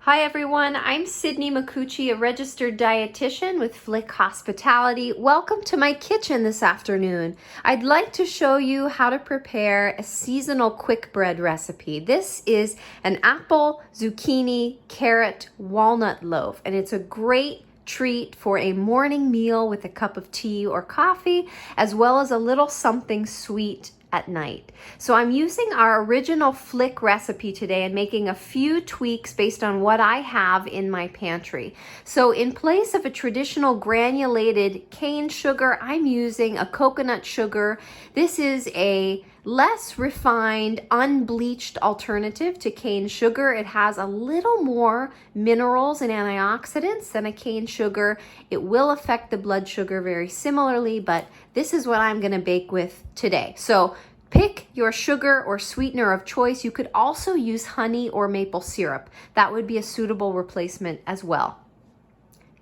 Hi everyone, I'm Sydney Makuchi, a registered dietitian with Flik Hospitality. Welcome to my kitchen this afternoon. I'd like to show you how to prepare a seasonal quick bread recipe. This is an apple, zucchini, carrot, walnut loaf, and it's a great treat for a morning meal with a cup of tea or coffee, as well as a little something sweet at night. So I'm using our original Flik recipe today and making a few tweaks based on what I have in my pantry. So in place of a traditional granulated cane sugar, I'm using a coconut sugar. This is a less refined, unbleached alternative to cane sugar. It has a little more minerals and antioxidants than a cane sugar. It will affect the blood sugar very similarly, but this is what I'm going to bake with today. So pick your sugar or sweetener of choice. You could also use honey or maple syrup. That would be a suitable replacement as well.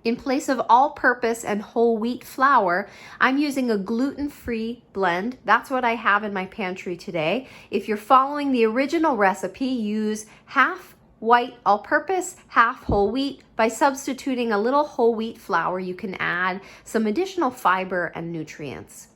In place of all-purpose and whole wheat flour, I'm using a gluten-free blend. That's what I have in my pantry today. If you're following the original recipe, use half white all-purpose, half whole wheat. By substituting a little whole wheat flour, you can add some additional fiber and nutrients.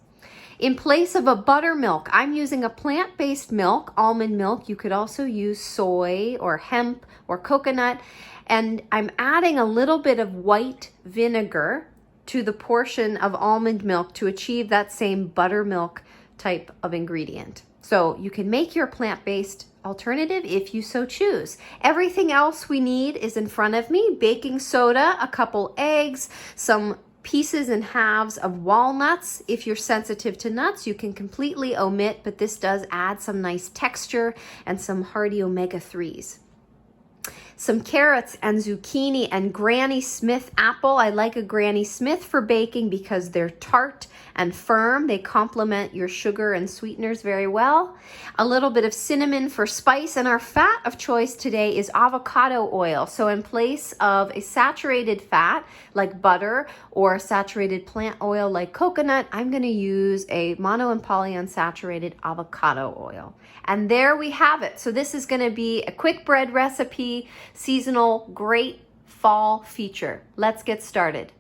In place of a buttermilk, I'm using a plant-based milk, almond milk. You could also use soy or hemp or coconut. And I'm adding a little bit of white vinegar to the portion of almond milk to achieve that same buttermilk type of ingredient. So you can make your plant-based alternative if you so choose. Everything else we need is in front of me: baking soda, a couple eggs, some pieces and halves of walnuts. If you're sensitive to nuts, you can completely omit, but this does add some nice texture and some hearty omega-3s. Some carrots and zucchini and Granny Smith apple. I like a Granny Smith for baking because they're tart and firm. They complement your sugar and sweeteners very well. A little bit of cinnamon for spice, and our fat of choice today is avocado oil. So in place of a saturated fat like butter or saturated plant oil like coconut, I'm going to use a mono and polyunsaturated avocado oil. And there we have it. So this is going to be a quick bread recipe, seasonal, great fall feature. Let's get started.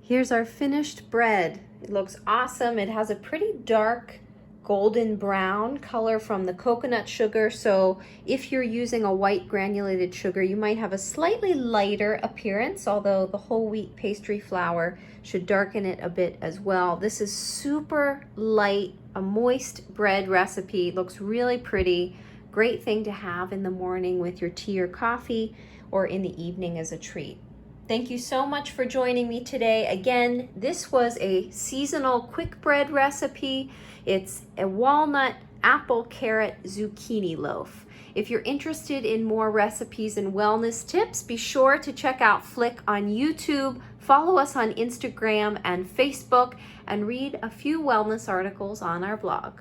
Here's our finished bread. It looks awesome. It has a pretty dark golden brown color from the coconut sugar. So if you're using a white granulated sugar, you might have a slightly lighter appearance, although the whole wheat pastry flour should darken it a bit as well. This is super light, a moist bread recipe. It looks really pretty. Great thing to have in the morning with your tea or coffee, or in the evening as a treat. Thank you so much for joining me today. Again, this was a seasonal quick bread recipe. It's a walnut, apple, carrot, zucchini loaf. If you're interested in more recipes and wellness tips, be sure to check out Flik on YouTube, follow us on Instagram and Facebook, and read a few wellness articles on our blog.